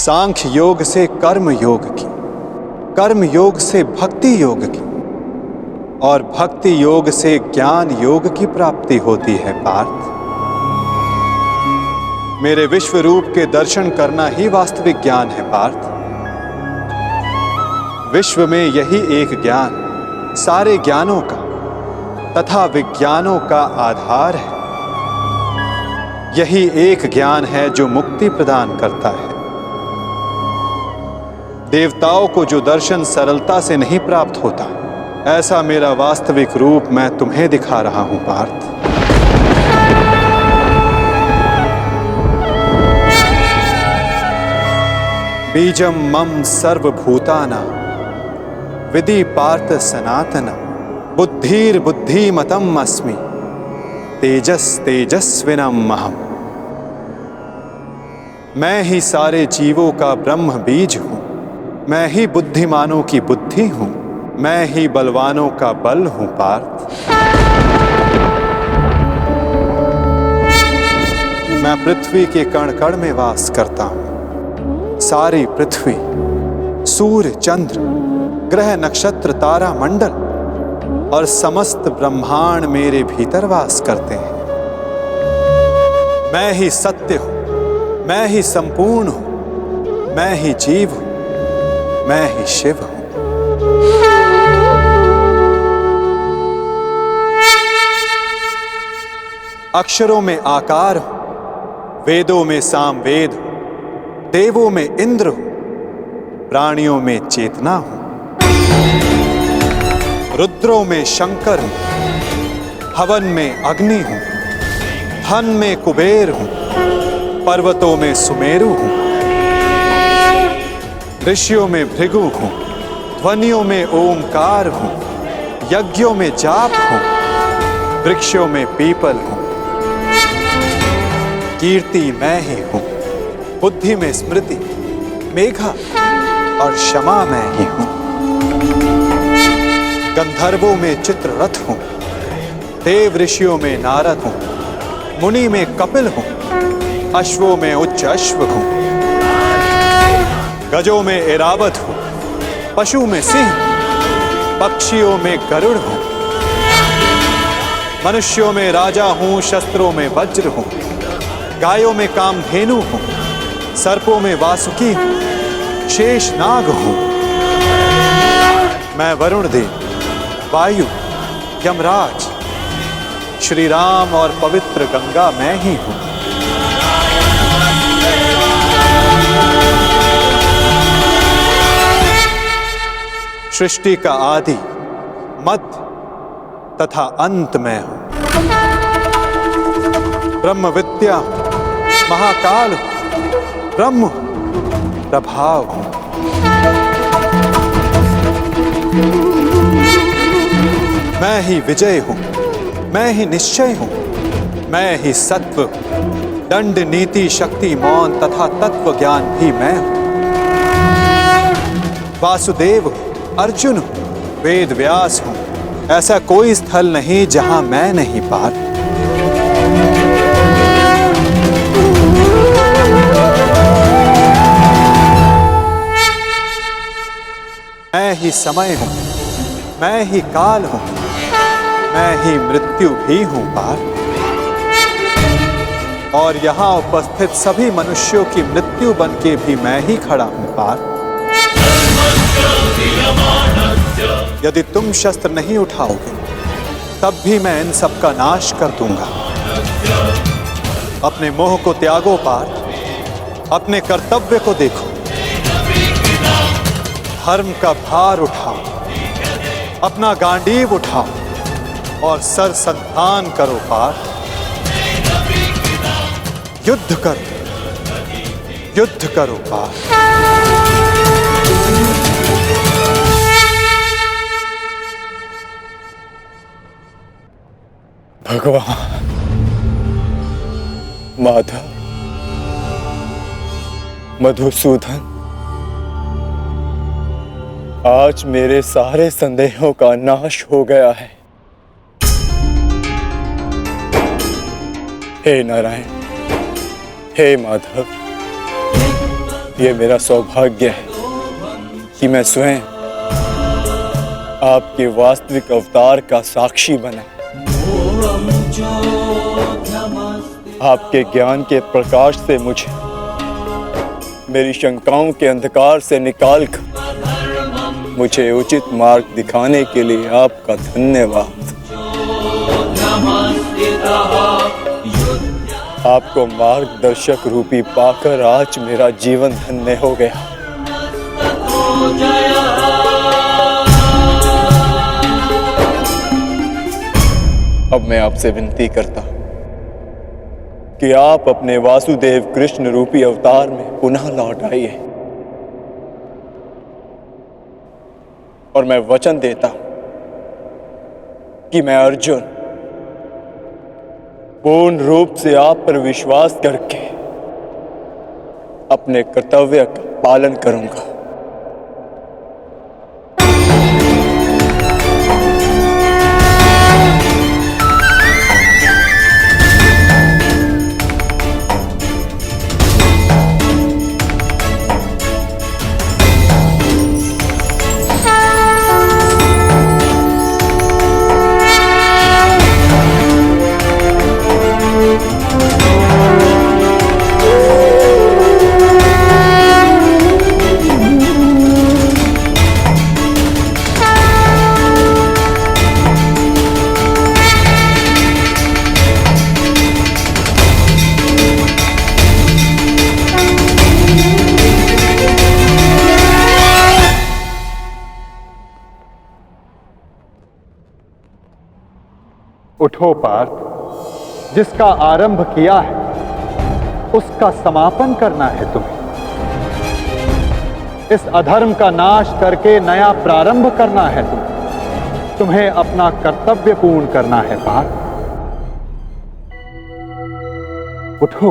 सांख्य योग से कर्म योग की, कर्म योग से भक्ति योग की और भक्ति योग से ज्ञान योग की प्राप्ति होती है पार्थ। मेरे विश्व रूप के दर्शन करना ही वास्तविक ज्ञान है पार्थ। विश्व में यही एक ज्ञान सारे ज्ञानों का तथा विज्ञानों का आधार है। यही एक ज्ञान है जो मुक्ति प्रदान करता है। देवताओं को जो दर्शन सरलता से नहीं प्राप्त होता, ऐसा मेरा वास्तविक रूप मैं तुम्हें दिखा रहा हूं पार्थ। बीजम मम सर्वभूतानां विधि पार्थ सनातनम बुद्धिर बुद्धिमतम अस्मि तेजस तेजस्विनम अहम्। मैं ही सारे जीवों का ब्रह्म बीज हूं, मैं ही बुद्धिमानों की बुद्धि हूं, मैं ही बलवानों का बल हूं पार्थ। मैं पृथ्वी के कण कण में वास करता हूं। सारी पृथ्वी, सूर्य, चंद्र, ग्रह, नक्षत्र, तारा मंडल और समस्त ब्रह्मांड मेरे भीतर वास करते हैं। मैं ही सत्य हूं, मैं ही संपूर्ण हूं, मैं ही जीव हूं, मैं ही शिव हूं। अक्षरों में आकार हूं, वेदों में सामवेद हूं, देवों में इंद्र हूं, प्राणियों में चेतना हूं, रुद्रों में शंकर हूं, हवन में अग्नि हूं, धन में कुबेर हूं, पर्वतों में सुमेरु हूं, ऋषियों में भृगु हूं, ध्वनियों में ओंकार हूं, यज्ञों में जाप हूं, वृक्षों में पीपल हूं। कीर्ति मैं ही हूं, बुद्धि में स्मृति, मेघा और क्षमा मैं ही हूं। गंधर्वों में चित्ररथ हूं, देव ऋषियों में नारद हूं, मुनि में कपिल हूं, अश्वों में उच्च अश्व हूं, गजों में ऐरावत हूं, पशु में सिंह, पक्षियों में गरुड़ हूं, मनुष्यों में राजा हूं, शस्त्रों में वज्र हूं, गायों में कामधेनु हूं, सर्पों में वासुकी हूं, शेषनाग हूं। मैं वरुण देव, वायु, यमराज, श्री राम और पवित्र गंगा मैं ही हूं। सृष्टि का आदि, मध्य तथा अंत मैं हूं। ब्रह्म विद्या हूं, महाकाल हूं, ब्रह्म हूं, प्रभाव हूं। मैं ही विजय हूं, मैं ही निश्चय हूं, मैं ही सत्व हूं, दंड, नीति, शक्ति, मौन तथा तत्व ज्ञान भी मैं हूं। वासुदेव हूं, अर्जुन हूं, वेद व्यास हूं, ऐसा कोई स्थल नहीं जहां मैं नहीं पार। मैं ही समय हूं, मैं ही काल हूं, मैं ही मृत्यु भी हूं पार। और यहां उपस्थित सभी मनुष्यों की मृत्यु बन के भी मैं ही खड़ा हूं पार। यदि तुम शस्त्र नहीं उठाओगे तब भी मैं इन सब का नाश कर दूंगा। अपने मोह को त्यागो पार्थ, अपने कर्तव्य को देखो, धर्म का भार उठाओ, अपना गांडीव उठाओ और सर संधान करो पार्थ। युद्ध करो, युद्ध करो पार्थ। भगवान, माधव, मधुसूदन, आज मेरे सारे संदेहों का नाश हो गया है। हे नारायण, हे माधव, ये मेरा सौभाग्य है कि मैं स्वयं आपके वास्तविक अवतार का साक्षी बना। आपके ज्ञान के प्रकाश से मुझे मेरी शंकाओं के अंधकार से निकालकर मुझे उचित मार्ग दिखाने के लिए आपका धन्यवाद। आपको मार्गदर्शक रूपी पाकर आज मेरा जीवन धन्य हो गया। अब मैं आपसे विनती करता हूं कि आप अपने वासुदेव कृष्ण रूपी अवतार में पुनः लौट आइए और मैं वचन देता हूं कि मैं अर्जुन पूर्ण रूप से आप पर विश्वास करके अपने कर्तव्य का पालन करूंगा। उठो पार्थ, जिसका आरंभ किया है उसका समापन करना है तुम्हें। इस अधर्म का नाश करके नया प्रारंभ करना है तुम्हें अपना कर्तव्य पूर्ण करना है पार्थ। उठो।